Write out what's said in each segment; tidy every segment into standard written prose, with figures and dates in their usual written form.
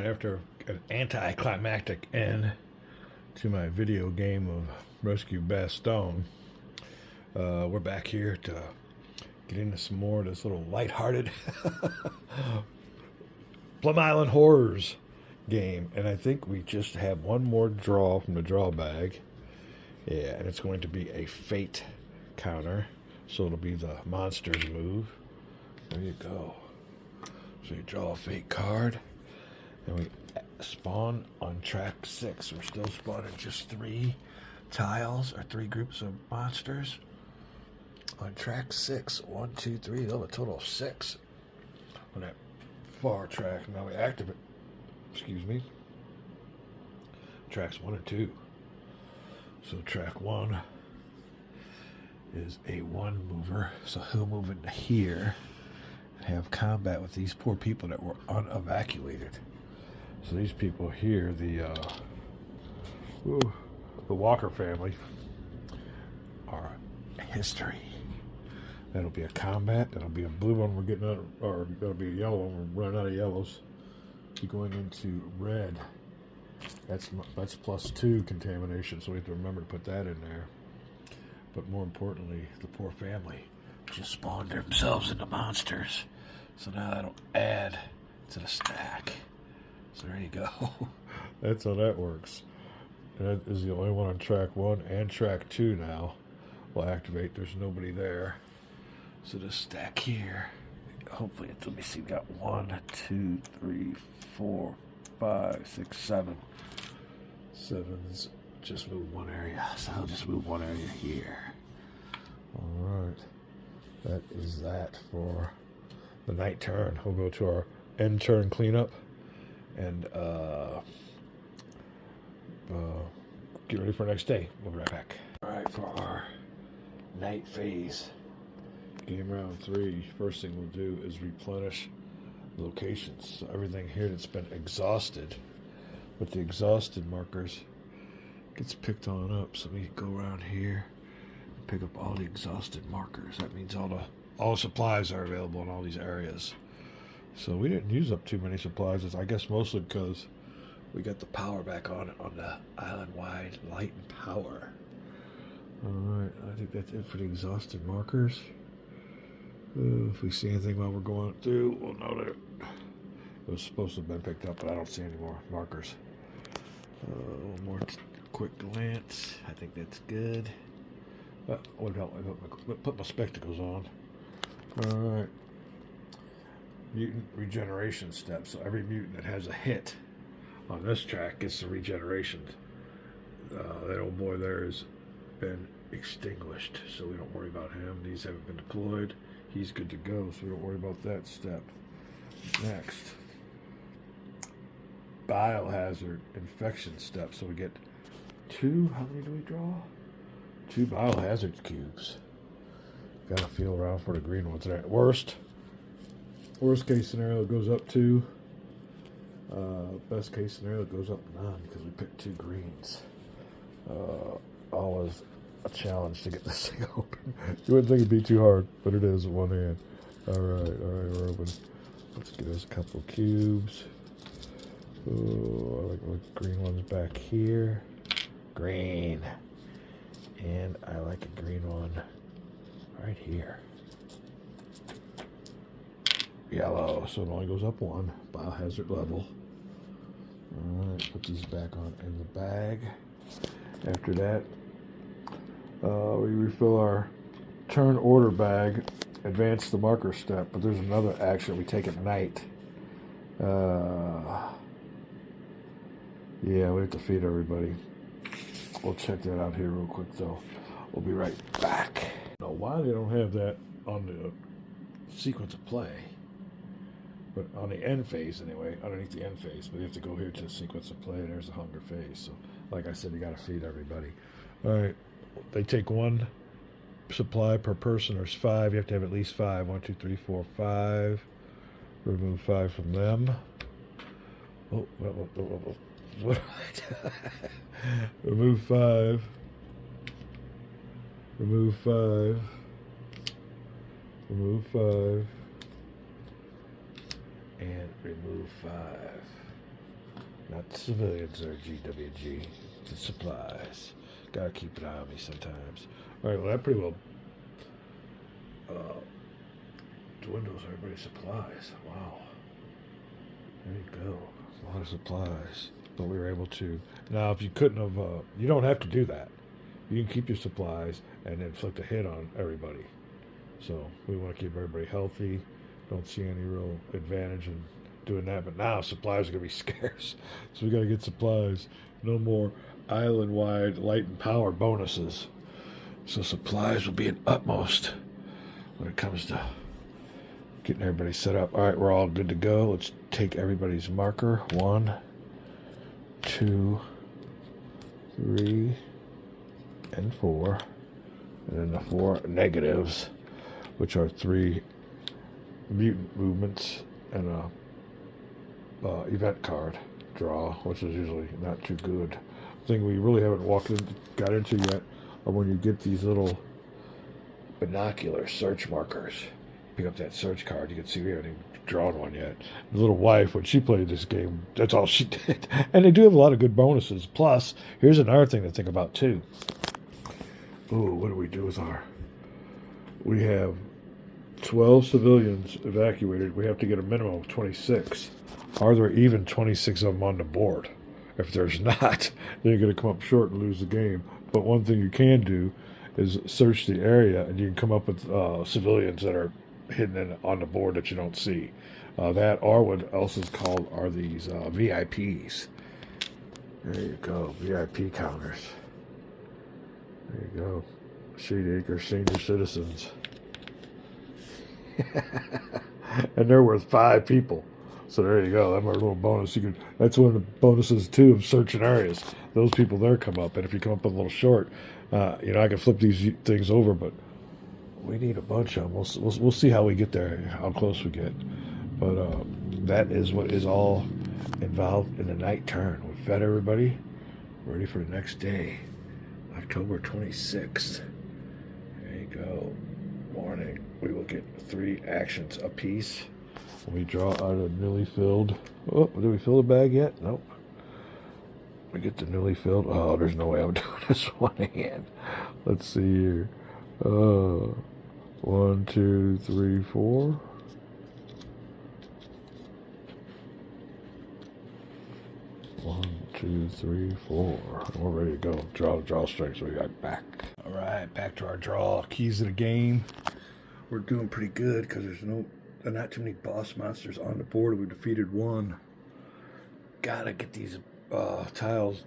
after an anticlimactic end to my video game of Rescue Bastogne, we're back here to get into some more of this little lighthearted Plum Island Horrors game. And I think we just have one more draw from the draw bag. Yeah, and it's going to be a fate counter. So it'll be the monsters move. There you go. So you draw a fate card. And we spawn on track 6. We're still spawning just 3 tiles or 3 groups of monsters. On track 6. 1, 2, 3. Oh, a total of 6 on that far track. Now we activate. Excuse me. Tracks 1 and 2. So track 1 is a 1 mover. So he'll move into here and have combat with these poor people that were unevacuated. So these people here, the Walker family, are history. That'll be a combat. That'll be a blue one we're getting out, or that'll be a yellow one. We're running out of yellows. We're going into red. That's +2 contamination, so we have to remember to put that in there. But more importantly, the poor family just spawned themselves into monsters. So now that'll add to the stack. So there you go. That's how that works. And that is the only one on track 1 and track 2 now. We'll activate. There's nobody there. So this stack here, hopefully, let me see, we got 1, 2, 3, 4, 5, 6, 7. 7's just move one area. So I'll just move one area here. Alright. That is that for the night turn. We'll go to our end turn cleanup and get ready for next day. We'll be right back. Alright, for our night phase, game round 3, first thing we'll do is replenish locations. So everything here that's been exhausted with the exhausted markers gets picked on up. So we go around here and pick up all the exhausted markers. That means all supplies are available in all these areas. So we didn't use up too many supplies. I guess mostly because we got the power back on the island-wide light and power. Alright, I think that's it for the exhausted markers. If we see anything while we're going through, we'll know that it was supposed to have been picked up, but I don't see any more markers. One more quick glance. I think that's good. What about I put my spectacles on? Alright. Mutant regeneration steps. So every mutant that has a hit on this track gets the regeneration. That old boy there has been extinguished, so we don't worry about him. These haven't been deployed. He's good to go, so we don't worry about that step. Next, biohazard infection step. So we get 2, how many do we draw? 2 biohazard cubes. Gotta feel around for the green ones there. Worst case scenario, it goes up 2. Best case scenario, it goes up none because we picked 2 greens. Always a challenge to get this thing open. You wouldn't think it'd be too hard, but it is with one hand. Alright, we're open. Let's get us a couple cubes. Oh, I like the green ones back here. Green. And I like a green one right here. Yellow, so it only goes up 1. Biohazard level. Alright, put these back on in the bag. After that, we refill our turn order bag, advance the marker step, but there's another action we take at night. Yeah, we have to feed everybody. We'll check that out here real quick though. We'll be right back. Now, why they don't have that on the sequence of play, but on the end phase anyway, underneath the end phase, but you have to go here to the sequence of play, and there's the hunger phase. So, like I said, you got to feed everybody. Alright, they take 1 supply per person. There's 5. You have to have at least 5. 1, 2, 3, 4, 5. Remove 5 from them. Oh, what? Remove 5. Remove 5. Remove 5. And remove 5. not civilians or GWG. It's supplies. Gotta keep an eye on me sometimes. Alright, well that pretty well dwindles everybody's supplies. Wow. There you go. A lot of supplies. But we were able to. Now, if you couldn't have, you don't have to do that. You can keep your supplies and inflict a hit on everybody. So we want to keep everybody healthy. Don't see any real advantage in doing that. But now supplies are going to be scarce. So we got to get supplies. No more island-wide light and power bonuses. So supplies will be an utmost when it comes to getting everybody set up. All right, we're all good to go. Let's take everybody's marker. 1, 2, 3, and 4. And then the 4 negatives, which are 3 mutant movements and a event card draw, which is usually not too good. The thing we really haven't got into yet are when you get these little binocular search markers. Pick up that search card, you can see we haven't even drawn one yet. The little wife, when she played this game, that's all she did. And they do have a lot of good bonuses. Plus, here's another thing to think about too. Ooh, what do we do with our... We have 12 civilians evacuated. We have to get a minimum of 26. Are there even 26 of them on the board? If there's not, then you're going to come up short and lose the game. But one thing you can do is search the area, and you can come up with civilians that are hidden on the board that you don't see. That, or what else is called, are these VIPs. There you go, VIP counters. There you go. Shady Acre Senior Citizens. And they're worth 5 people. So there you go. That's our little bonus. That's one of the bonuses too of searching areas. Those people there come up, and if you come up a little short, I can flip these things over, but we need a bunch of them. We'll see how we get there, how close we get. But that is what is all involved in the night turn. We've fed everybody. Ready for the next day, October 26th. There you go. Morning. We will get 3 actions apiece. We draw out a newly filled. Oh, did we fill the bag yet? Nope. We get the newly filled. Oh, there's no way I'm doing this one hand. Let's see here. 1, 2, 3, 4. One, 2, 3, 4. We're ready to go. Draw strength. So we got back. All right, back to our draw. Keys of the game. We're doing pretty good because there's not too many boss monsters on the board. We defeated 1. Gotta get these tiles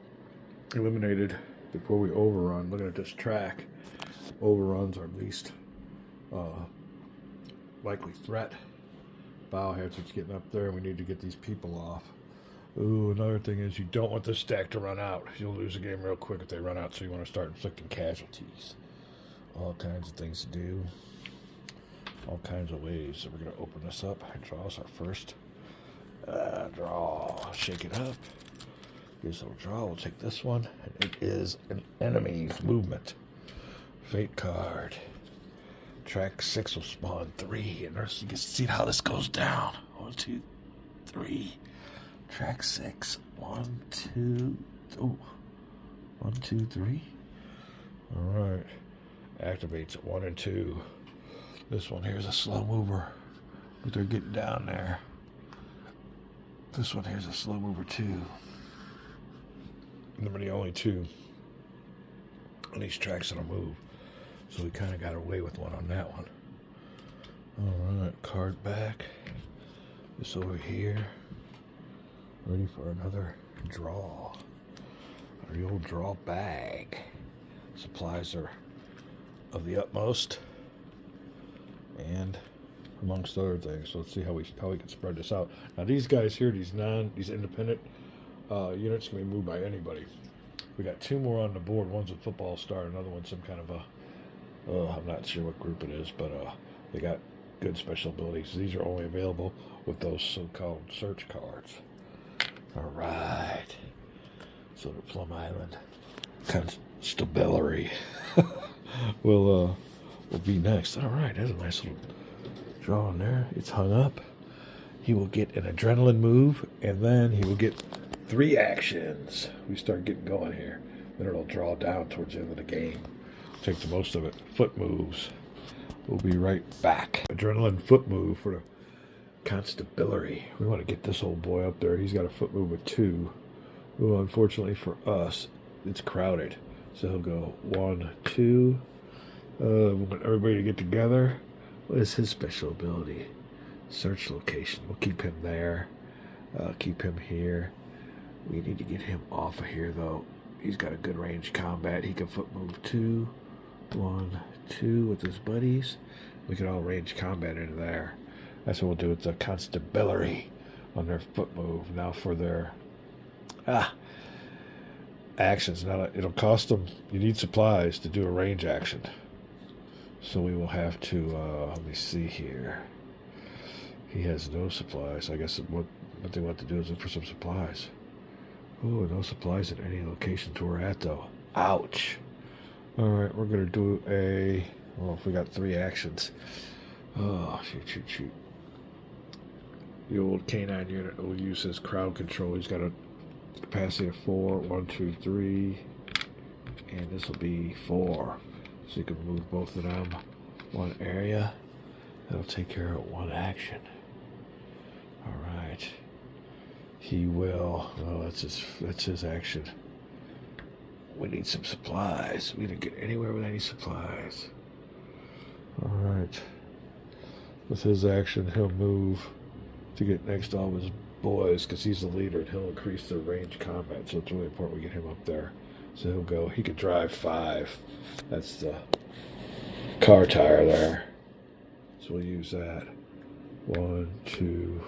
eliminated before we overrun. Looking at this track, overruns are least likely threat. Biohazard's getting up there, and we need to get these people off. Ooh, another thing is you don't want this stack to run out. You'll lose the game real quick if they run out, so you want to start inflicting casualties. All kinds of things to do. All kinds of ways. So we're going to open this up and draw us our first draw. Shake it up. Here's a little draw. We'll take this one. And it is an enemy's movement. Fate card. Track 6 will spawn 3. And you can see how this goes down. 1, 2, 3. Track 6. 1, 2. Oh. 1, 2, 3. Alright. Activates at 1 and 2. This one here is a slow mover, but they're getting down there. This one here is a slow mover too. And they're the only 2 on these tracks that'll move. So we kind of got away with one on that one. Alright, card back. This over here. Ready for another draw. Our old draw bag. Supplies are of the utmost. And amongst other things. So let's see how we can spread this out. Now these guys here, these independent units can be moved by anybody. We got 2 more on the board. One's a football star, another one's some kind of a I'm not sure what group it is, but they got good special abilities. These are only available with those so-called search cards. All right. So the Plum Island constabulary will be next. All right, there's a nice little draw in there. It's hung up. He will get an adrenaline move, and then he will get 3 actions. We start getting going here. Then it'll draw down towards the end of the game. Take the most of it. Foot moves. We'll be right back. Adrenaline foot move for the constabulary. We want to get this old boy up there. He's got a foot move of 2. Well, unfortunately for us, it's crowded. So he'll go 1, 2. Want everybody to get together. What is his special ability? Search location. We'll keep him there. Keep him here. We need to get him off of here, though. He's got a good range combat. He can foot move 2. 1, 2 with his buddies. We can all range combat into there. That's what we'll do with the constabulary on their foot move. Now for their actions. Now it'll cost them. You need supplies to do a range action. So we will have to. Let me see here. He has no supplies. I guess what they want to do is look for some supplies. Oh, no supplies at any locations we're at, though. Ouch. All right, we're going to do a... Well, if we got 3 actions. Oh, shoot. The old canine unit will use his crowd control. He's got a capacity of 4. 1, 2, 3. And this will be 4. So you can move both of them one area. That'll take care of 1 action. All right. He will. Well, that's his action. We need some supplies. We didn't get anywhere with any supplies. All right. With his action, he'll move to get next to all his boys because he's the leader, and he'll increase their range combat. So it's really important we get him up there. So he'll go. He could drive 5. That's the car tire there. So we'll use that. 1, 2.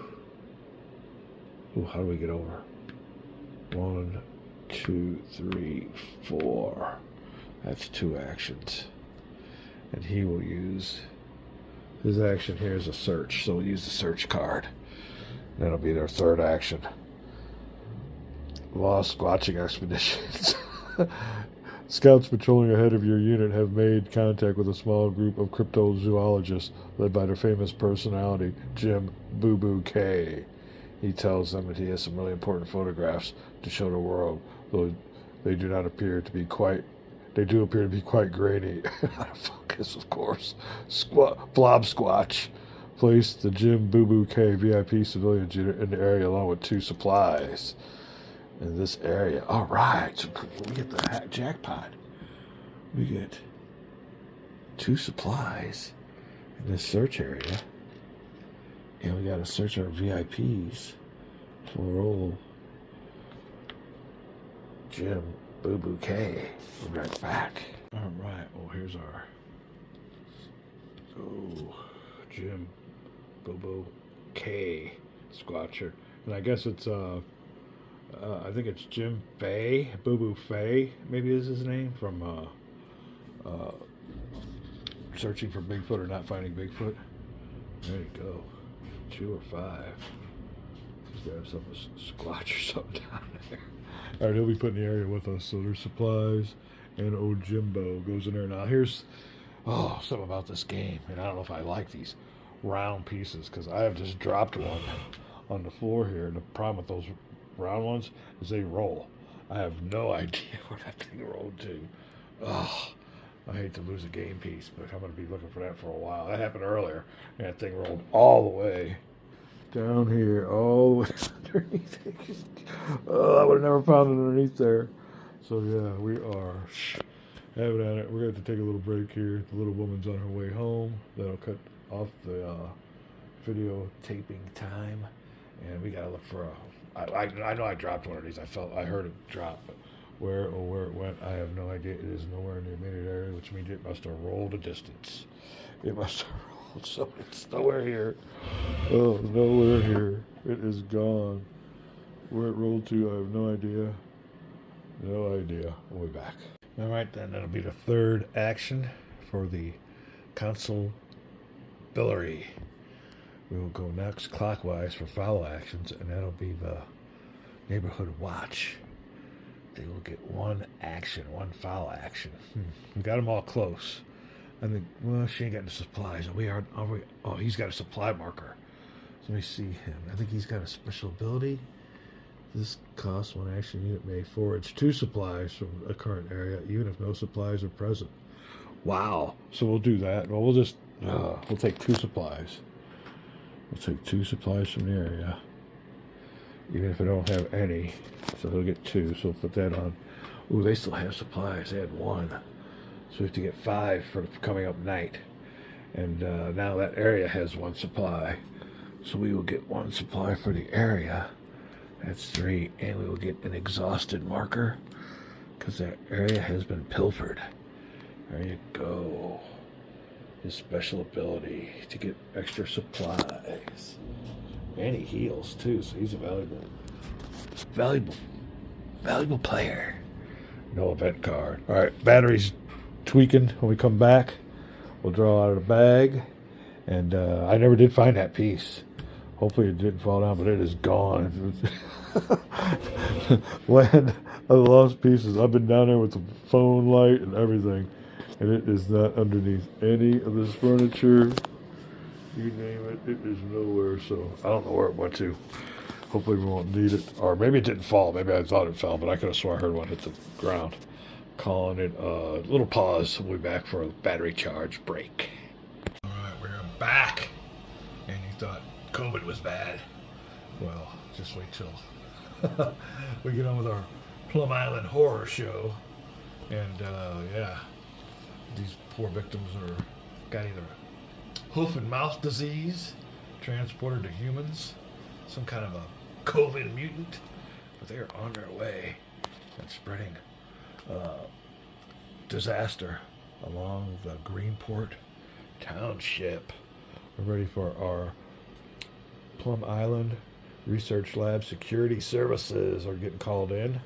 Ooh, how do we get over? 1, 2, 3, 4. That's 2 actions. And he will use his action here is a search. So we'll use the search card. That'll be their 3rd action. Lost squatching expeditions. Scouts patrolling ahead of your unit have made contact with a small group of cryptozoologists led by their famous personality, Jim Boo Boo K. He tells them that he has some really important photographs to show the world, though they do appear to be quite grainy. Out of focus, of course. Blob Squatch placed the Jim Boo Boo K VIP civilian unit in the area along with 2 supplies. In this area. All right. So we get the jackpot. We get 2 supplies in this search area. And we got to search our VIPs for old Jim Boo Boo K. We'll be right back. All right. Oh, here's our Jim Boo Boo K Squatcher. And I guess it's I think it's Jim Fay, Boo Boo Fay, maybe is his name, from Searching for Bigfoot or Not Finding Bigfoot. There you go. 2 or 5. Let's grab some squatch or something down there. All right, he'll be put in the area with us. So there's supplies, and old Jimbo goes in there. Now here's something about this game, and I don't know if I like these round pieces because I have just dropped one on the floor here. And the problem with those round ones is they roll. I have no idea where that thing rolled to. I hate to lose a game piece, but I'm going to be looking for that for a while. That happened earlier, and that thing rolled all the way down here, all the way underneath. I would have never found it underneath there. So yeah, we are having at it. We're going to have to take a little break here. The little woman's on her way home. That'll cut off the video taping time, and we got to look for I know I dropped one of these. I heard it drop, but where it went, I have no idea. It is nowhere in the immediate area, which means it must have rolled a distance. It must have rolled, so it's nowhere here. Oh, nowhere here. It is gone. Where it rolled to, I have no idea. No idea. We'll be back. All right, then that'll be the 3rd action for the constabulary. We will go next clockwise for follow actions, and that'll be the neighborhood watch. They will get 1 action, 1 follow action. We got them all close. I think, well, she ain't got the supplies. He's got a supply marker. So let me see him. I think he's got a special ability. This costs 1 action unit may forage 2 supplies from a current area, even if no supplies are present. Wow. So we'll do that. Well, we'll take 2 supplies. We'll take 2 supplies from the area, even if I don't have any. So he'll get 2. So we'll put that on. Ooh, they still have supplies. They had 1. So we have to get 5 for coming up night. And now that area has 1 supply. So we will get 1 supply for the area. That's 3. And we will get an exhausted marker, because that area has been pilfered. There you go. His special ability to get extra supplies. And he heals too, so he's a valuable player. No event card. Alright, battery's tweaking. When we come back, we'll draw out of the bag. And I never did find that piece. Hopefully it didn't fall down, but it is gone. Land of the lost pieces. I've been down there with the phone light and everything, and it is not underneath any of this furniture. You name it, it is nowhere. So I don't know where it went to. Hopefully we won't need it. Or maybe it didn't fall. Maybe I thought it fell, but I could have sworn I heard one hit the ground. Calling it a little pause. We'll be back for a battery charge break. All right, we're back. And you thought COVID was bad. Well, just wait till we get on with our Plum Island horror show. And yeah, these poor victims got either hoof and mouth disease transported to humans, some kind of a COVID mutant, but they are on their way and spreading disaster along the Greenport Township. We're ready for our Plum Island Research Lab security services are getting called in.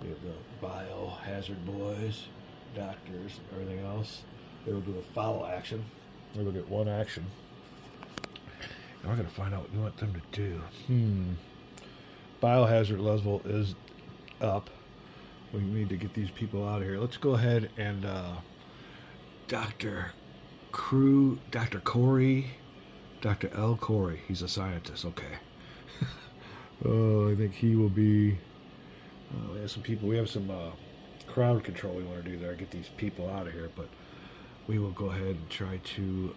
We have the biohazard boys, doctors, and everything else. They will do a follow action. We're going to get 1 action. And we're going to find out what we want them to do. Biohazard level is up. We need to get these people out of here. Let's go ahead and Dr. Corey, Dr. L. Corey. He's a scientist. Okay. I think he will be. We have some people. We have some crowd control we want to do there. Get these people out of here. But we will go ahead and try to.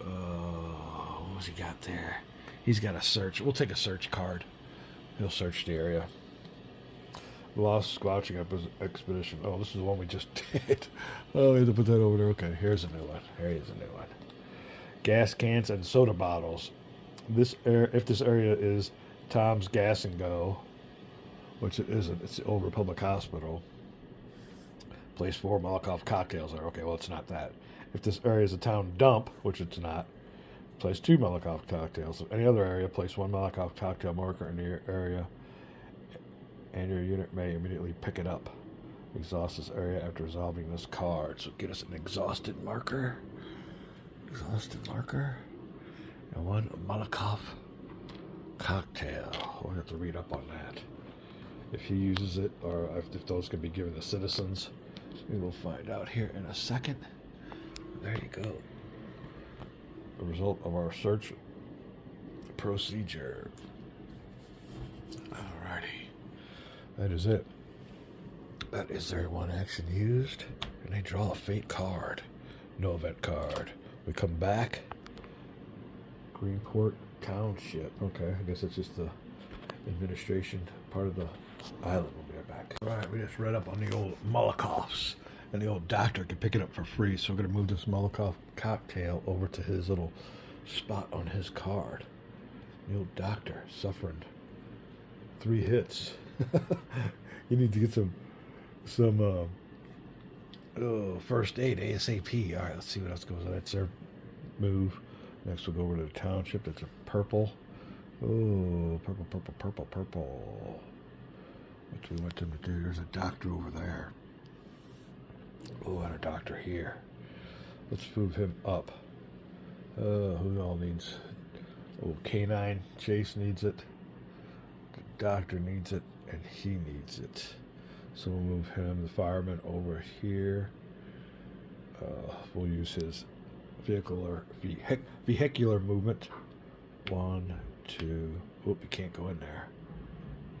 What's he got there? He's got a search. We'll take a search card. He'll search the area. Lost Squelching Expedition. Oh, this is the one we just did. Oh, we have to put that over there. Okay, here's a new one. Here is a new one. Gas cans and soda bottles. If this area is Tom's Gas and Go, which it isn't. It's the Old Republic Hospital. Place 4 Molotov cocktails there. Okay, well, it's not that. If this area is a town dump, which it's not, place 2 Molotov cocktails. If any other area, place 1 Molotov cocktail marker in the area, and your unit may immediately pick it up. Exhaust this area after resolving this card. So get us an exhausted marker. Exhausted marker. And 1 Molotov cocktail. We'll have to read up on that. If he uses it, or if those can be given to citizens, we will find out here in a second. There you go. The result of our search procedure. Alrighty. That is it. That is their 1 action used. And they draw a fate card. No event card. We come back. Greenport Township. Okay, I guess it's just the administration part of the island. We'll be right back. Right, we just read up on the old Molotovs. And the old doctor can pick it up for free. So we're going to move this Molotov cocktail over to his little spot on his card. The old doctor suffering 3 hits. You need to get some first aid ASAP. All right, let's see what else goes on. That's their move. Next we'll go over to the township. That's a purple. Oh, purple. What do we want them to do? There's a doctor over there. Oh, and a doctor here. Let's move him up. Who all needs? Oh, Canine Chase needs it. The doctor needs it, and he needs it. So we'll move him, the fireman, over here. We'll use his vehicular movement. 1, 2. Oop, you can't go in there.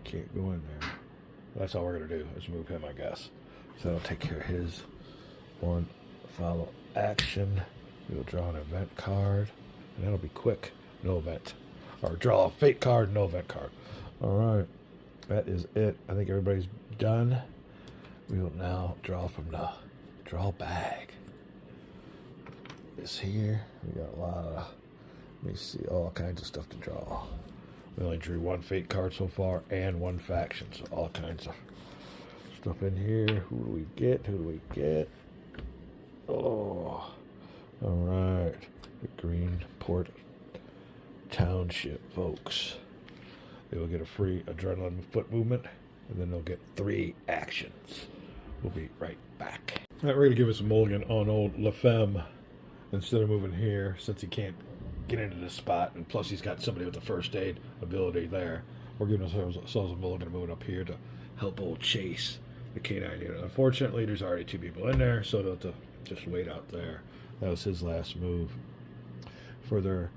Can't go in there. That's all we're going to do is move him, I guess. So that'll take care of his one follow action. We'll draw an event card, and that'll be quick. No event. Or draw a fate card, no event card. All right. That is it. I think everybody's done. We will now draw from the draw bag. This here. We got a lot of, let me see, all kinds of stuff to draw. We only drew one fate card so far and one faction, so all kinds of stuff in here. Who do we get? Who do we get? Oh, all right. The Greenport Township folks. They will get a free adrenaline foot movement, and then they'll get 3 actions. We'll be right back. All right, we're going to give us a mulligan on old LaFemme instead of moving here, since he can't get into this spot, and plus he's got somebody with the first aid ability there. We're giving ourselves a mulligan moving up here to help old Chase, the K9 unit. Unfortunately, there's already 2 people in there, so they'll have to just wait out there. That was his last move. For their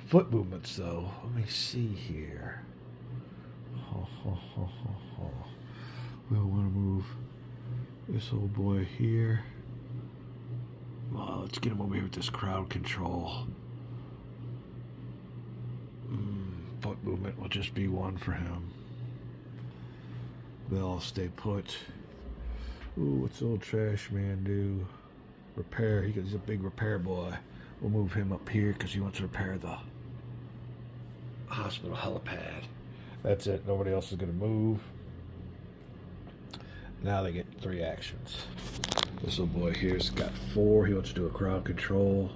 foot movements, though, let me see here. We'll want to move this old boy here. Well, let's get him over here with this crowd control. Foot movement will just be 1 for him. They'll stay put. Ooh, what's the old trash man do? Repair. He's a big repair boy. We'll move him up here because he wants to repair the hospital helipad. That's it. Nobody else is going to move. Now they get 3 actions. This little boy here's got 4. He wants to do a crowd control.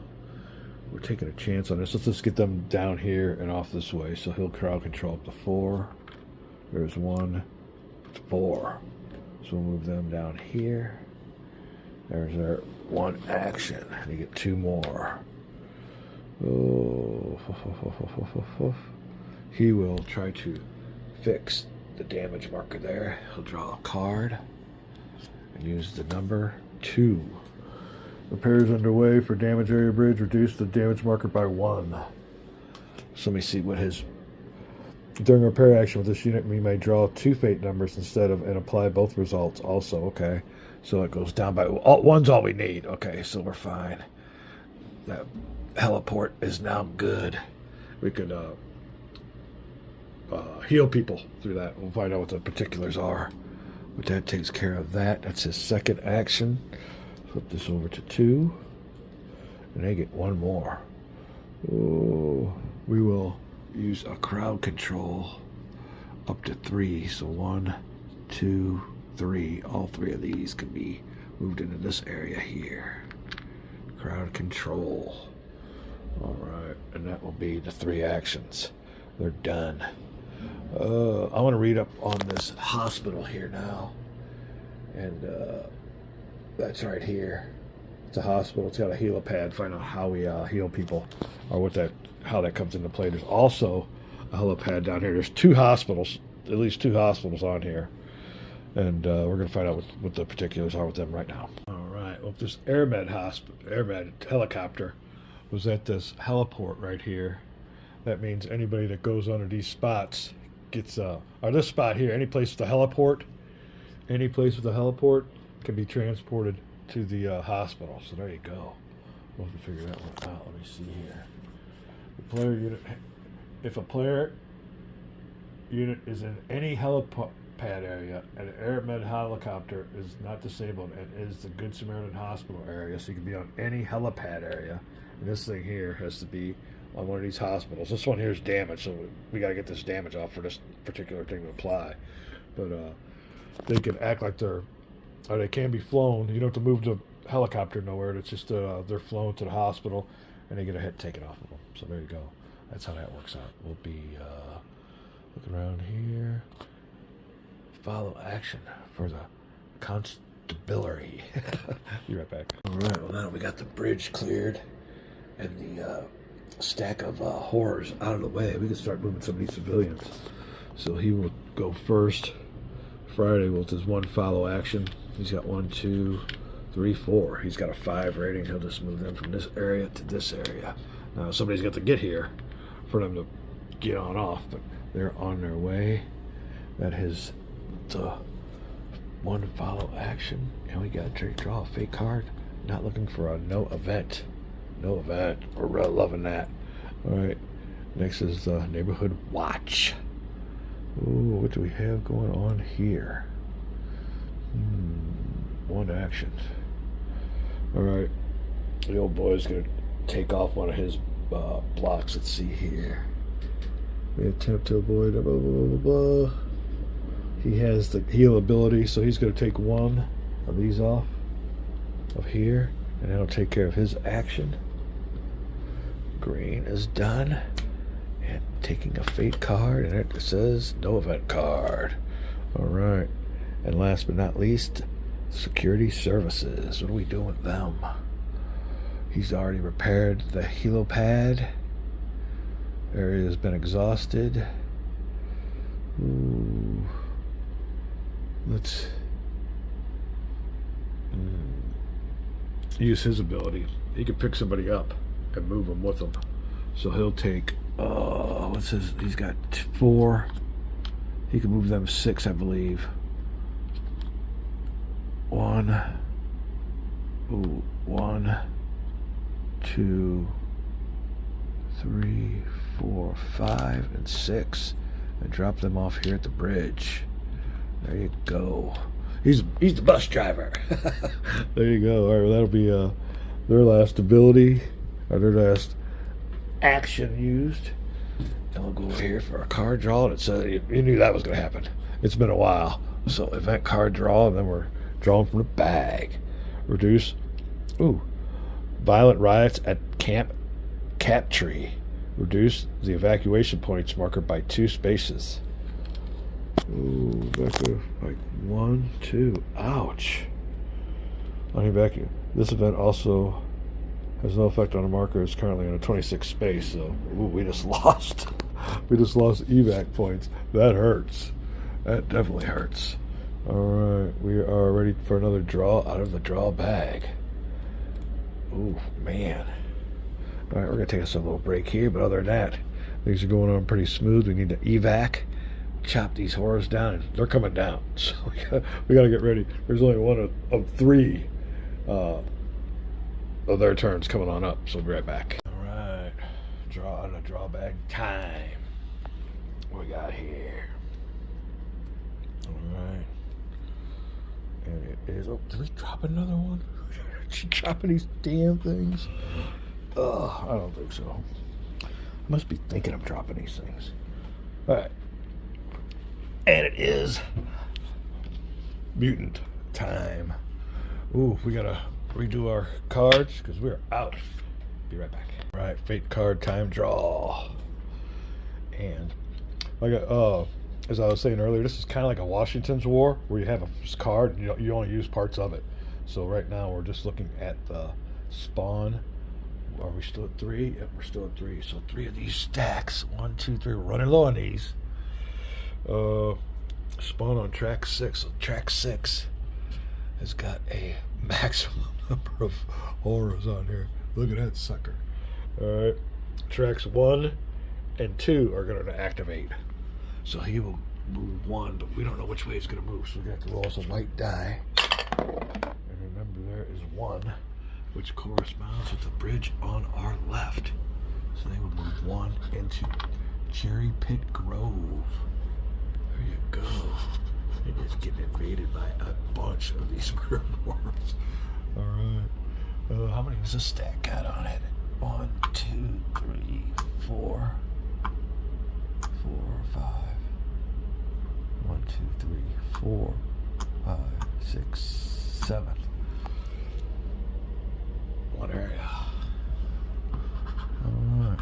We're taking a chance on this. Let's just get them down here and off this way. So he'll crowd control up to 4. There's 1, 4. So we'll move them down here. There's our 1 action. And you get 2 more. Oh, he will try to fix the damage marker there. He'll draw a card and use the number 2. Repairs underway for damage area bridge. Reduce the damage marker by 1. So let me see what his... During repair action with this unit, we may draw 2 fate numbers instead of and apply both results also. Okay. So it goes down by... 1's all we need. Okay, so we're fine. That heliport is now good. We could heal people through that. We'll find out what the particulars are. But that takes care of that. That's his second action. Flip this over to 2. And they get 1 more. Oh, we will use a crowd control up to 3. So 1, 2, 3. All 3 of these can be moved into this area here. Crowd control. All right. And that will be the 3 actions. They're done. I want to read up on this hospital here now. And that's right here. It's a hospital. It's got a helipad. Find out how we heal people, or how that comes into play. There's also a helipad down here. There's 2 hospitals, at least 2 hospitals on here. And we're going to find out what the particulars are with them right now. All right. Well, this airmed helicopter was at this heliport right here. That means anybody that goes under these spots gets, or this spot here, any place with a heliport, can be transported to the hospital. So there you go. We'll have to figure that one out. Let me see here. The player unit, if a player unit is in any helipad area and an airmed helicopter is not disabled and is the Good Samaritan Hospital area, so you can be on any helipad area. And this thing here has to be on one of these hospitals. This one here is damaged, so we got to get this damage off for this particular thing to apply. But they can act like or they can be flown. You don't have to move the helicopter nowhere. It's just they're flown to the hospital, and they get a head taken off of them. So there you go. That's how that works out. We'll be looking around here. Follow action for the constabulary. Be right back. All right. Well, now we got the bridge cleared and the stack of horrors out of the way. We can start moving some of these civilians. So he will go first. Friday, well, it's his 1 follow action. He's got 1, 2, 3, 4. He's got a 5 rating. He'll just move them from this area to this area. Now, somebody's got to get here for them to get on off, but they're on their way. That is the one follow action, and we got to draw a fake card. Not looking for a no event. No event. We're real loving that. All right. Next is the neighborhood watch. Ooh, what do we have going on here? One action. All right. The old boy's gonna take off one of his blocks. Let's see here. We attempt to avoid blah, blah, blah, blah. He has the heal ability, so he's going to take one of these off of here, and that'll take care of his action. Green is done, and taking a fate card, and it says no event card. All right, and last but not least, security services. What are we doing with them? He's already repaired the helipad. Area has been exhausted. Ooh. Let's use his ability. He can pick somebody up and move them with him. So he'll take, what's his, he's got 4. He can move them 6, I believe. 1, 2, 3, 4, 5, and 6, and drop them off here at the bridge. There you go. He's the bus driver. There you go. All right, well, that'll be their last ability, or their last action used. And we'll go over here for a card draw. And it says you knew that was going to happen. It's been a while. So event card draw, and then we're drawing from the bag. Reduce. Ooh. Violent riots at Camp Captree. Reduce the evacuation points marker by 2 spaces. Ooh, back to like 1, 2. Ouch. On evacuate. This event also has no effect on a marker. It's currently in a 26 space, so ooh, we just lost. We just lost evac points. That hurts. That definitely hurts. All right, we are ready for another draw out of the draw bag. Ooh, man. All right, we're gonna take us a little break here, but other than that, things are going on pretty smooth. We need to evac, chop these horrors down, and they're coming down. So we gotta get ready. There's only one of 3 of their turns coming on up, so we'll be right back. All right, draw on a draw bag time. What we got here? All right, and it is. Oh, did we drop another one? She dropping these damn things. I don't think so. I must be thinking of dropping these things. All right, and it is mutant time. Ooh, we gotta redo our cards because we're out. Be right back. All right, fate card time draw. And like as I was saying earlier, this is kind of like a Washington's War, where you have a card and you only use parts of it. So right now we're just looking at the spawn. Are we still at 3? Yep, we're still at 3. So 3 of these stacks. 1, 2, 3. We're running low on these. Spawn on track 6. So track 6 has got a maximum number of horrors on here. Look at that sucker. Alright. Tracks 1 and 2 are going to activate. So he will move 1, but we don't know which way he's going to move. So we're going to have to roll some white die. And remember, there is 1, which corresponds with the bridge on our left. So they will move 1 into Cherry Pit Grove. There you go. It is getting invaded by a bunch of these murder horrors. Alright. How many does this stack got on it? 1, 2, 3, 4, 5. 1, 2, 3, 4, 5, 6, 7. One area. Alright.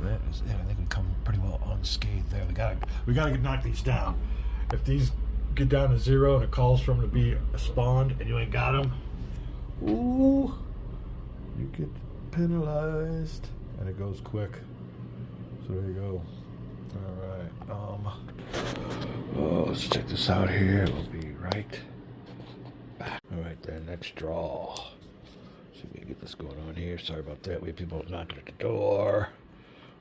That is it. I think we come pretty well unscathed there. We gotta knock these down. If these get down to 0 and it calls for them to be spawned and you ain't got them, ooh, you get penalized. And it goes quick. So there you go. Alright. Let's check this out here. We'll be right back. Alright then, next draw. See if we can get this going on here. Sorry about that. We have people knocking at the door.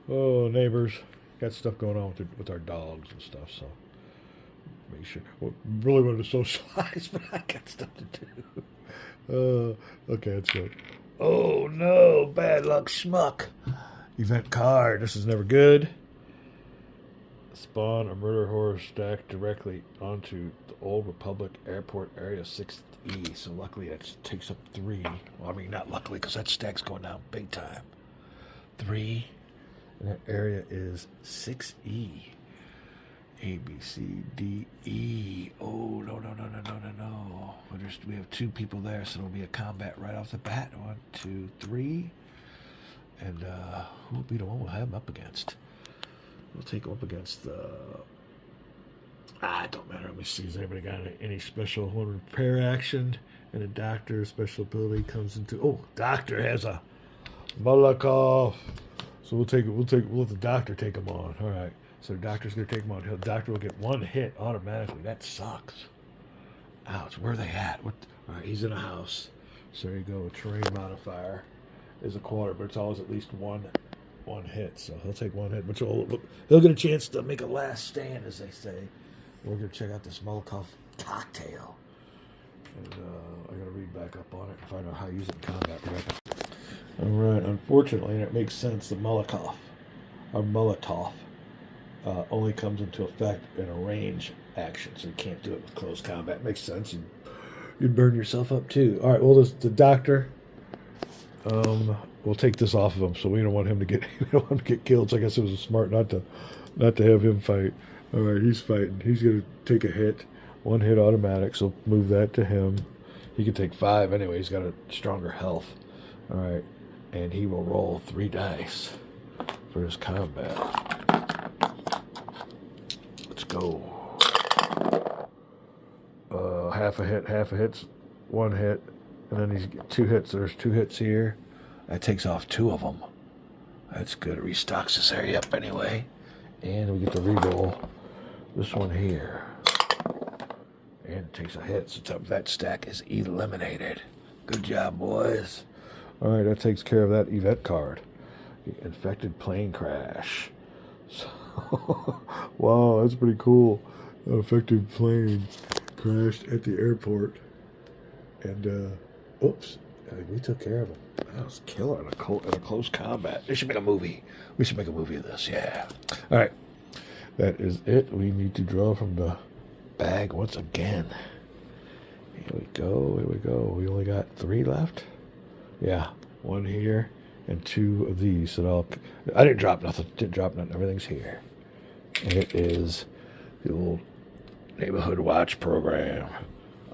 Oh, neighbors. Got stuff going on with our dogs and stuff, so Make sure. Well, really wanted to socialize, but I got stuff to do. Okay, let's go. Oh no, bad luck schmuck. Event card. This is never good. Spawn a murder horror stack directly onto the Old Republic Airport Area 6E. So luckily that takes up 3. Well, I mean, not luckily, because that stack's going down big time. 3. And that area is 6E. A, B, C, D, E. Oh, no. We have 2 people there, so it'll be a combat right off the bat. 1, 2, 3. And who will be the one we'll have him up against? We'll take him up against the... it don't matter. Let me see. Has anybody got any special one repair action? And a doctor special ability comes into... Oh, doctor has a Molotov. So we'll let the doctor take him on. All right. So the doctor's going to take him on. The doctor will get 1 hit automatically. That sucks. Ouch. Where are they at? All right, he's in a house. So there you go. Terrain modifier is a quarter, but it's always at least one hit. So he'll take 1 hit, which he'll get a chance to make a last stand, as they say. We're going to check out this Molotov cocktail. And I got to read back up on it and find out how to use it in combat. All right. Unfortunately, and it makes sense, the Molotov only comes into effect in a range action, so you can't do it with close combat. Makes sense. You'd burn yourself up too. All right. Well, the doctor. We'll take this off of him, so we don't want him to get killed. So I guess it was smart not to have him fight. All right, he's fighting. He's gonna take a hit, 1 hit automatic. So move that to him. He can take 5 anyway. He's got a stronger health. All right, and he will roll 3 dice for his combat. Let's go. Half a hit's 1 hit. And then he's got 2 hits. There's 2 hits here. That takes off 2 of them. That's good. It restocks this area up anyway. And we get to reroll this one here. And it takes a hit. So that stack is eliminated. Good job, boys. All right, that takes care of that event card. Infected plane crash. So, wow, that's pretty cool. An infected plane crashed at the airport. And, oops, we took care of him. That was killer in a close combat. They should make a movie. We should make a movie of this, yeah. All right, that is it. We need to draw from the bag once again. Here we go. We only got 3 left. Yeah, 1 here and 2 of these. So I didn't drop nothing. Everything's here. And it is the old neighborhood watch program.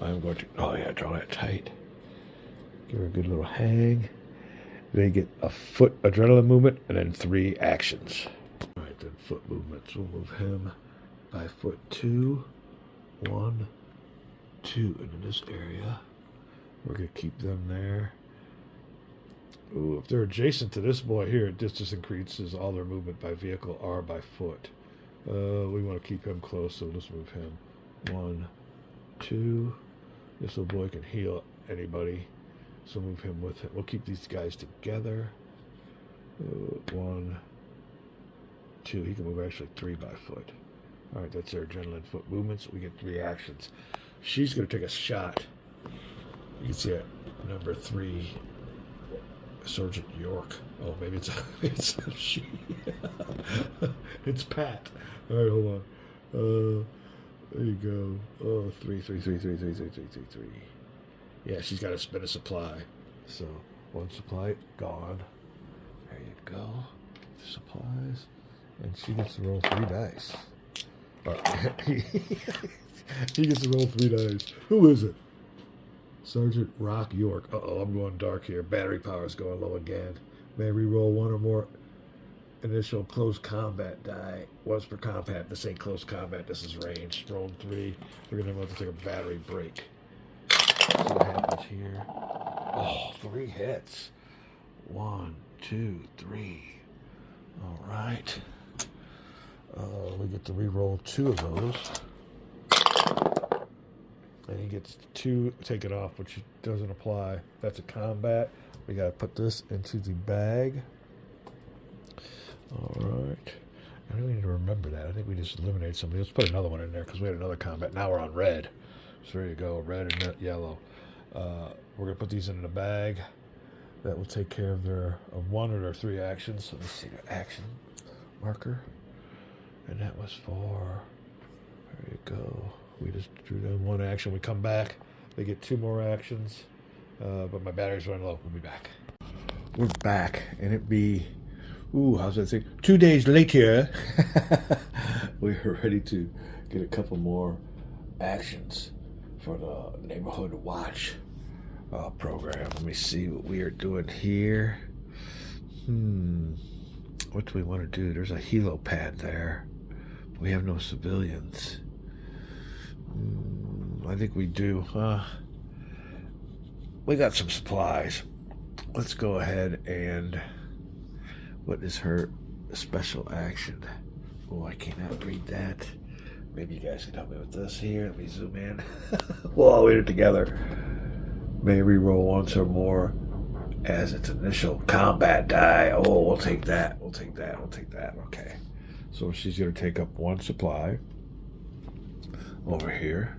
I'm going to, draw that tight. Give her a good little hang. They get a foot adrenaline movement and then 3 actions. All right, then foot movements. We'll move him by foot 2. 1, 2 into this area. We're going to keep them there. Ooh, if they're adjacent to this boy here, it just increases all their movement by vehicle or by foot. We want to keep him close, so let's move him. 1, 2. This little boy can heal anybody, so move him with it. We'll keep these guys together. 1, 2. He can move actually 3 by foot. All right, that's their adrenaline foot movements. We get 3 actions. She's going to take a shot. You can see it, number 3, Sergeant York. Oh, maybe it's she. It's Pat. All right, hold on. There you go. Oh, 3. Yeah, she's got to spend a supply. So 1 supply gone. There you go. Supplies, and she gets to roll 3 dice. He gets to roll 3 dice. Who is it? Sergeant Rock York. Uh-oh, I'm going dark here. Battery power is going low again. May re-roll 1 or more initial close combat die. Once per combat. This ain't close combat. This is range. Rolling 3. We're going to have to take a battery break. See what happens here. Oh, 3 hits. 1, 2, 3. All right. We get to re-roll 2 of those. And he gets 2 taken off, which doesn't apply. That's a combat. We got to put this into the bag. All right. I really need to remember that. I think we just eliminated somebody. Let's put another one in there because we had another combat. Now we're on red. So there you go, red and yellow. We're going to put these in a bag. That will take care of one of their 3 actions. Let me see the action marker. And that was for, there you go. We just drew down 1 action. We come back. They get 2 more actions. But my battery's running low. We'll be back. We're back. And it be, how's that say? 2 days later. We're ready to get a couple more actions for the Neighborhood Watch program. Let me see what we are doing here. What do we want to do? There's a helipad there. We have no civilians. I think we do. We got some supplies. Let's go ahead and... What is her special action? Oh, I cannot read that. Maybe you guys can help me with this here. Let me zoom in. We'll all read it together. May reroll once or more as its initial combat die. Oh, we'll take that. We'll take that. We'll take that. Okay. So she's going to take up 1 supply over here.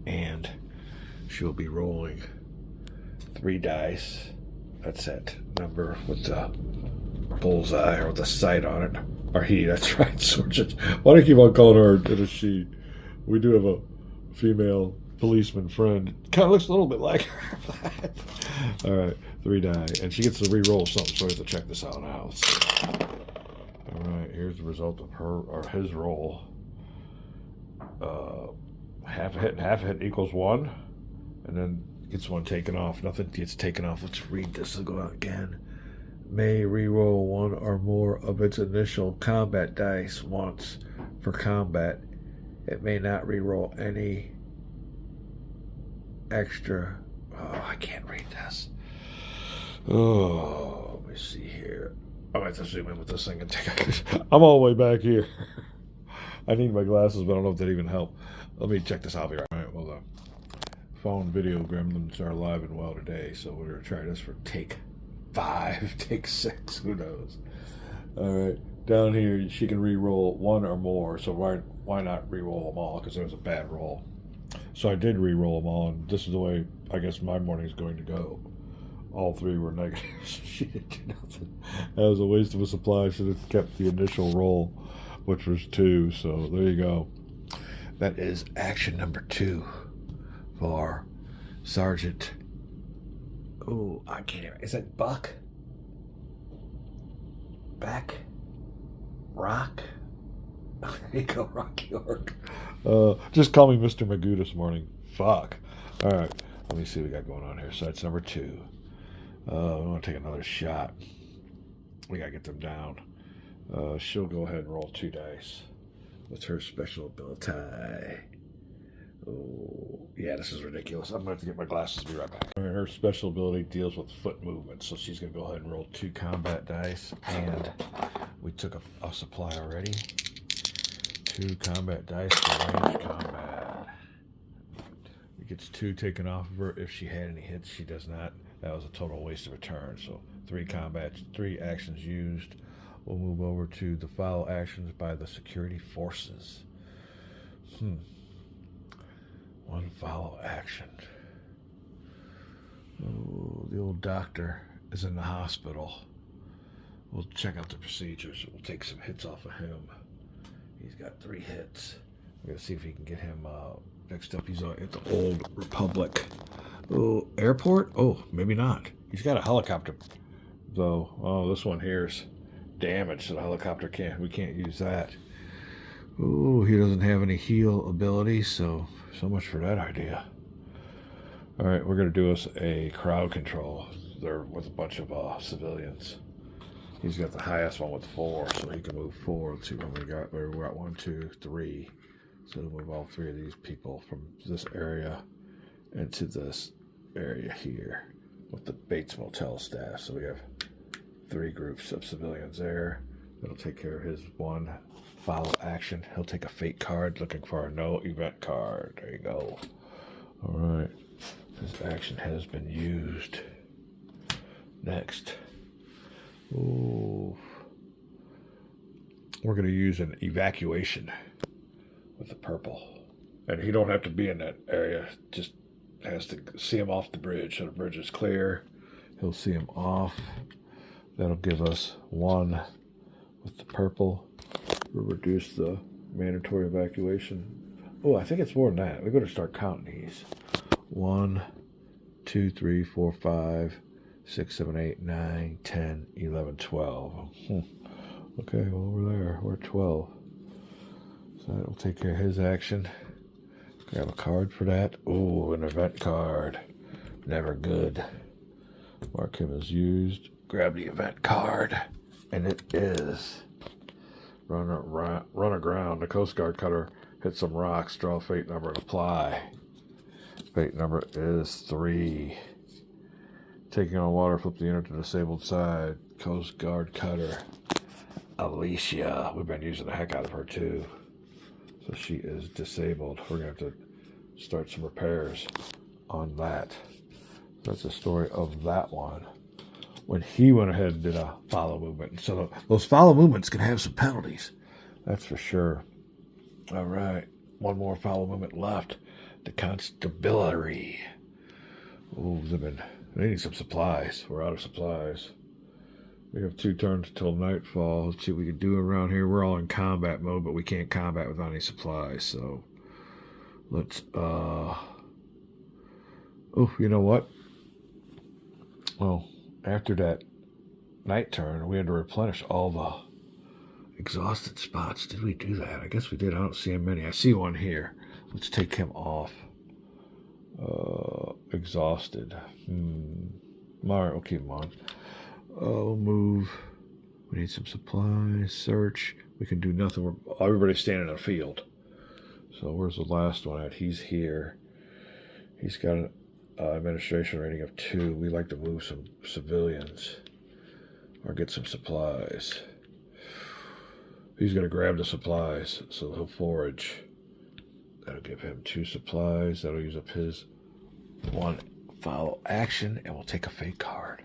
And she'll be rolling 3 dice. That's that number with the bullseye or the sight on it. Or he, that's right. Sergeant. Why do I keep on calling her a she? We do have a female policeman friend. Kind of looks a little bit like her. All right, 3 die. And she gets to re-roll something, so we have to check this out now. All right, here's the result of her or his roll. Half a hit and half a hit equals 1. And then gets 1 taken off. Nothing gets taken off. Let's read this and go out again. May re-roll 1 or more of its initial combat dice once for combat. It may not re-roll any extra. Oh, I can't read this. Oh, let me see here. I might have to zoom in with this thing and take. I'm all the way back here. I need my glasses, but I don't know if that even help. Let me check this out here. All right, well, the phone video gremlins are alive and well today, so we're gonna try this for take 5, take 6. Who knows? All right, down here she can re-roll 1 or more. So why not re-roll them all? Because it was a bad roll. So I did re-roll them all, and this is the way I guess my morning's going to go. All 3 were negative. She didn't do nothing. That was a waste of a supply. Should have kept the initial roll, which was 2. So there you go. That is action number 2 for Sergeant. Oh, I can't even. Is that Buck? Beck? Rock? There you go, Rock York. Just call me Mr. Magoo this morning. Fuck. All right. Let me see what we got going on here. So that's number 2. We want to take another shot. We got to get them down. She'll go ahead and roll 2 dice. What's her special ability? Oh, yeah, this is ridiculous. I'm going to have to get my glasses. Be right back. All right, her special ability deals with foot movement, so she's going to go ahead and roll 2 combat dice. And we took a supply already. 2 combat dice for range combat. It gets 2 taken off of her. If she had any hits, she does not. That was a total waste of a turn. So 3 combats, 3 actions used. We'll move over to the follow actions by the security forces. 1 follow action. Oh, the old doctor is in the hospital. We'll check out the procedures. We'll take some hits off of him. He's got 3 hits. We're going to see if we can get him fixed up. He's at the Old Republic. Oh, airport? Oh, maybe not. He's got a helicopter, though. Oh, this one here's damaged, so the helicopter we can't use that. Oh, he doesn't have any heal ability, so much for that idea. All right, we're going to do us a crowd control. There with a bunch of civilians. He's got the highest one with 4, so he can move 4. Let's see what we got. We're at 1, 2, 3. So we'll move all 3 of these people from this area into this area here with the Bates Motel staff. So we have 3 groups of civilians there. That'll take care of his 1 follow action. He'll take a fate card looking for a no event card. There you go. All right. This action has been used. Next. Ooh. we're going to use an evacuation with the purple. And he don't have to be in that area. Just has to see him off the bridge. So the bridge is clear. He'll see him off. That'll give us 1 with the purple. We'll reduce the mandatory evacuation. Oh, I think it's more than that. We better start counting these. 1, 2, 3, 4, 5, 6, 7, 8, 9, 10, 11, 12. Okay, well, over there, we're at 12. So that'll take care of his action. Grab a card for that. Oh, an event card. Never good. Mark him as used. Grab the event card. And it is run aground. The Coast Guard cutter hit some rocks. Draw a fate number and apply. Fate number is 3. Taking on water, flip the unit to the disabled side. Coast Guard cutter. Alicia. We've been using the heck out of her too. So she is disabled. We're going to have to start some repairs on that. That's the story of that one. When he went ahead and did a follow movement. So those follow movements can have some penalties. That's for sure. All right. One more follow movement left. The constabulary. Oh, they need some supplies. We're out of supplies. We have 2 turns till nightfall. Let's see what we can do around here. We're all in combat mode, but we can't combat without any supplies. So let's, oh, you know what? Well, after that night turn, we had to replenish all the exhausted spots. Did we do that? I guess we did. I don't see many. I see one here. Let's take him off. Exhausted. Alright, we'll keep him on. We'll move. We need some supplies. Search. We can do nothing. Everybody's standing in a field. So where's the last one at? He's here. He's got an administration rating of 2. We like to move some civilians or get some supplies. He's going to grab the supplies, so he'll forage. That'll give him 2 supplies. That'll use up his 1 follow action, and we'll take a fate card.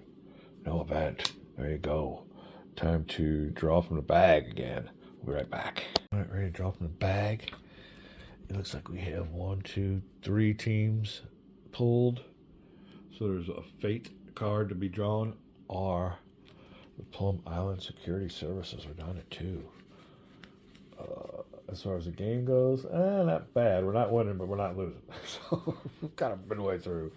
No event. There you go. Time to draw from the bag again. We'll be right back. All right, ready to draw from the bag. It looks like we have 1, 2, 3 teams pulled. So there's a fate card to be drawn, or the Plum Island Security Services. We're down at 2. As far as the game goes, not bad. We're not winning, but we're not losing. So we've kind of midway through.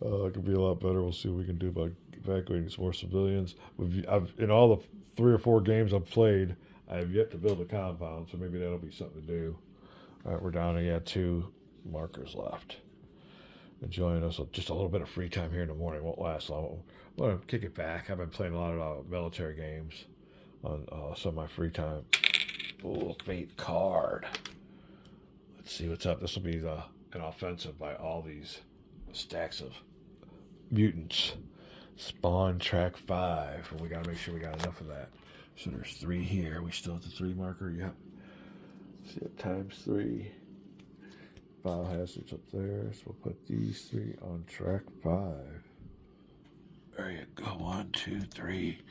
It could be a lot better. We'll see what we can do about evacuating some more civilians. In all the 3 or 4 games I've played, I have yet to build a compound, so maybe that'll be something to do. All right, we're down to 2 markers left. Enjoying us just a little bit of free time here in the morning. Won't last long. I'm going to kick it back. I've been playing a lot of military games on some of my free time. Oh, fate card. Let's see what's up. This will be an offensive by all these stacks of mutants. Spawn track 5. And we got to make sure we got enough of that. So there's 3 here. We still at the 3 marker? Yep. See it times 3. File hazards up there. So we'll put these 3 on track 5. There you go. 1, 2, 3.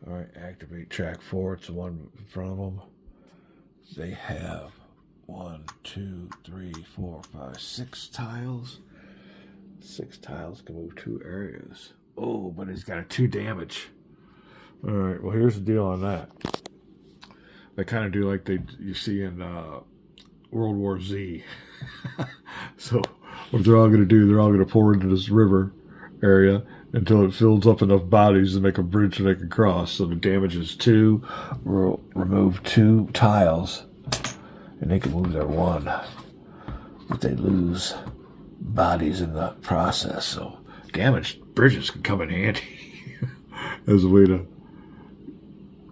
All right, activate track 4. It's the one in front of them. They have 1, 2, 3, 4, 5, 6 tiles. 6 tiles can move 2 areas. Oh, but he's got a 2 damage. All right, well, here's the deal on that. They kind of do like you see in World War Z. So what they're all going to do, they're all going to pour into this river area until it fills up enough bodies to make a bridge so they can cross. So the damage is 2. We'll remove 2 tiles, and they can move their 1. But they lose bodies in the process. So damaged bridges can come in handy as a way to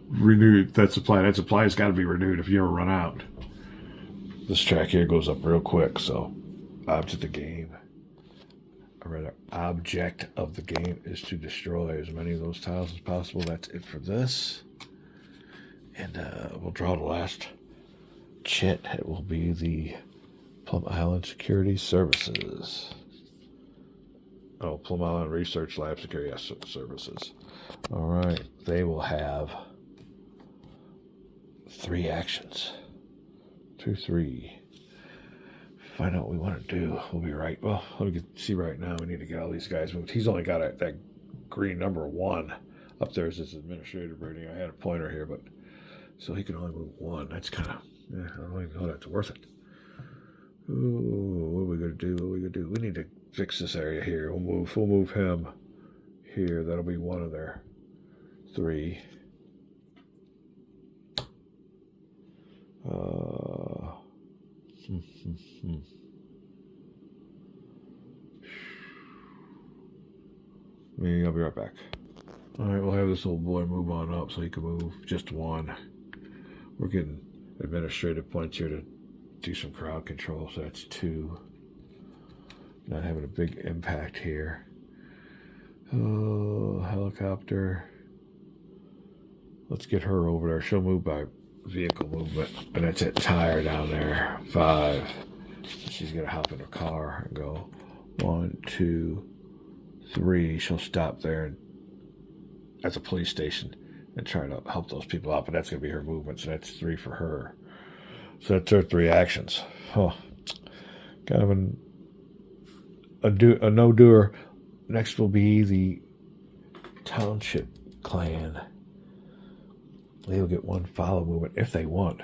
renew that supply. That supply has got to be renewed if you ever run out. This track here goes up real quick, so object of the game, or rather object of the game, is to destroy as many of those tiles as possible. That's it for this. And we'll draw the last chit. It will be the Plum Island Security Services. Oh, Plum Island Research Lab Security Services. All right. They will have 3 actions. 2, 3. Find out what we want to do. We'll be right. Well, let me see right now. We need to get all these guys moved. He's only got that green number 1 up there. Is his administrative rating. I had a pointer here, but so he can only move 1. That's kind of, I don't even know that's worth it. Ooh, what are we gonna do? What are we gonna do? We need to fix this area here. We'll move him here. That'll be 1 of their 3. I'll be right back. All right, we'll have this little boy move on up so he can move just 1. We're getting administrative points here to do some crowd control, so that's 2. Not having a big impact here. Oh, helicopter. Let's get her over there. She'll move by vehicle movement, and that's it. Tire down there. 5. She's gonna hop in her car and go 1, 2, 3. She'll stop there at the police station and try to help those people out, but that's gonna be her movement, so that's 3 for her. So that's her 3 actions. Oh, kind of a no-doer. Next will be the township clan. They'll get 1 follow movement if they want.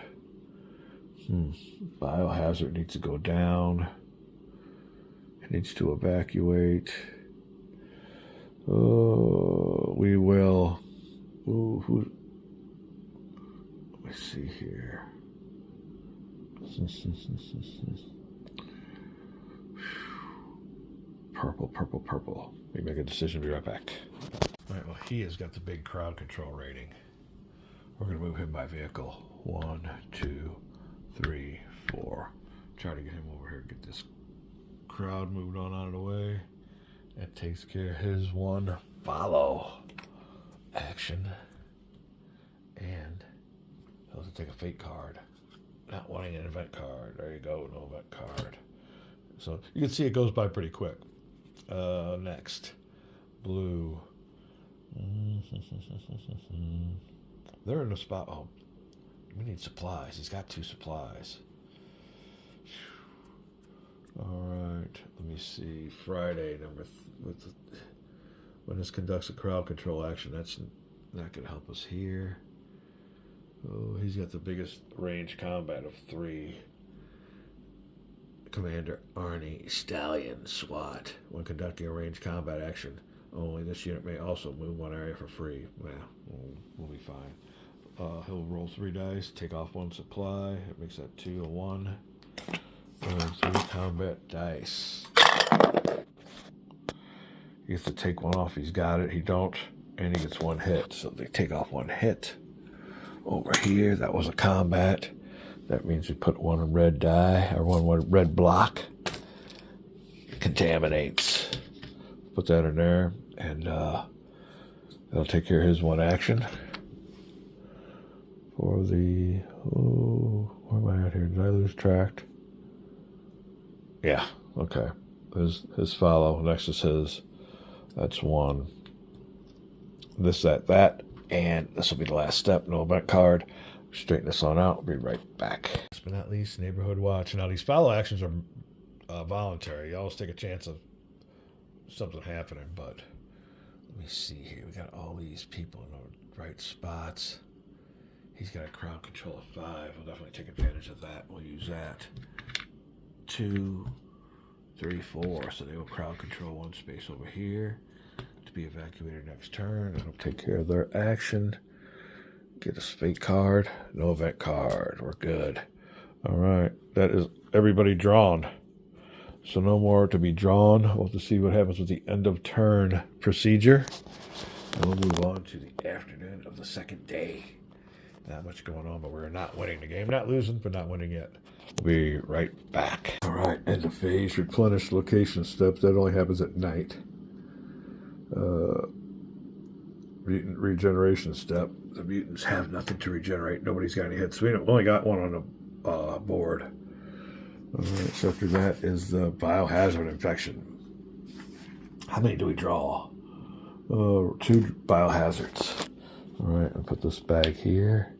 Biohazard needs to go down. It needs to evacuate. Oh, we will. Ooh, let me see here. Purple. Let me make a decision. Be right back. All right, well, he has got the big crowd control rating. We're going to move him by vehicle. 1, 2, 3, 4. Try to get him over here. Get this crowd moved on out of the way. That takes care of his 1 follow action. And he'll have to take a fate card. Not wanting an event card. There you go. No event card. So you can see it goes by pretty quick. Next. Blue. They're in the spot. Oh, we need supplies. He's got 2 supplies. All right. Let me see. Friday, when this conducts a crowd control action, that's not going to help us here. Oh, he's got the biggest range combat of 3. Commander Arnie Stallion SWAT. When conducting a range combat action, only this unit may also move 1 area for free. Well, we'll be fine. He'll roll 3 dice, take off 1 supply. It makes that 2 and 1. And 3 combat dice. He gets to take 1 off. He's got it. He don't. And he gets 1 hit. So they take off 1 hit. Over here, that was a combat. That means we put 1 red die, or 1 red block. Contaminates. Put that in there, and that'll take care of his 1 action. For the, where am I at here? Did I lose track? Yeah, okay. His follow, next is his. That's 1. This, that, and this will be the last step. No event card. Straighten this on out. We'll be right back. Last but not least, neighborhood watch. Now, these follow actions are voluntary. You always take a chance of something happening, but let me see here. We got all these people in the right spots. He's got a crowd control of 5. We'll definitely take advantage of that. We'll use that. 2, 3, 4. So they will crowd control 1 space over here to be evacuated next turn. That'll take care of their action. Get a fate card. No event card. We're good. All right. That is everybody drawn. So no more to be drawn. We'll have to see what happens with the end of turn procedure. And we'll move on to the afternoon of the 2nd day. Not much going on, but we're not winning the game. Not losing, but not winning yet. We'll be right back. All right. End of phase. Replenish location steps. That only happens at night. Mutant regeneration step. The mutants have nothing to regenerate. Nobody's got any hits. We only got 1 on the board. All right, so after that is the biohazard infection. How many do we draw? 2 biohazards. All right, I'll put this bag here.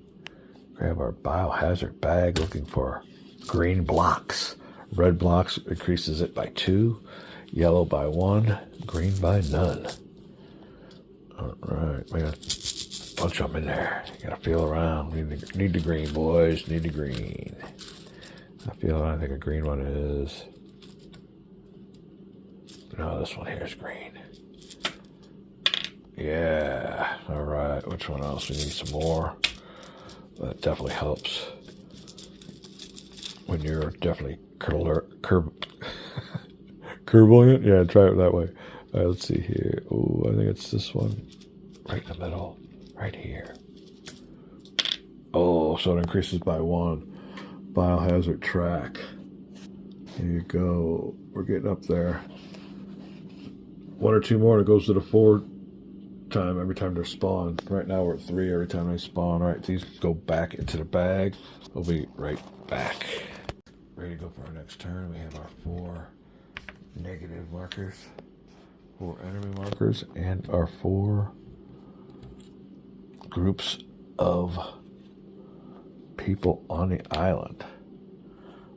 Grab our biohazard bag, looking for green blocks. Red blocks increases it by 2, yellow by 1, green by none. All right, we got a bunch of them in there. You gotta feel around. Need the green, boys. Need the green. I feel around. I think a green one is. No, this one here is green. Yeah. All right. Which one else? We need some more. That definitely helps when you're definitely curbling it. Yeah, try it that way. All right, let's see here. Oh, I think it's this one. Right in the middle. Right here. Oh, so it increases by 1. Biohazard track. Here you go. We're getting up there. 1 or 2 more and it goes to the 4 time every time they're spawned. Right now we're at 3 every time they spawn. All right, these go back into the bag. We'll be right back. Ready to go for our next turn. We have our 4 negative markers, 4 enemy markers, and our 4 groups of people on the island.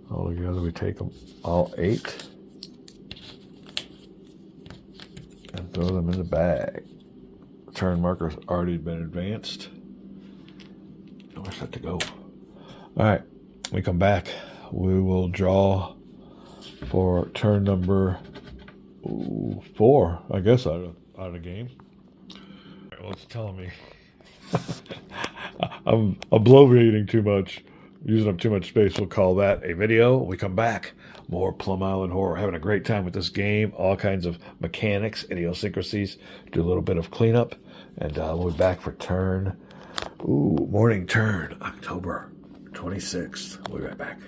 All together we take them all 8 and throw them in the bag. Turn marker's already been advanced. And we're set to go. Alright, we come back. We will draw for turn number 4, I guess, out of the game. Right, well, it's telling me I'm bloviating too much, using up too much space. We'll call that a video. We come back. More Plum Island Horror. Having a great time with this game. All kinds of mechanics, idiosyncrasies. Do a little bit of cleanup. And we'll be back for turn. Morning turn. October 26th. We'll be right back.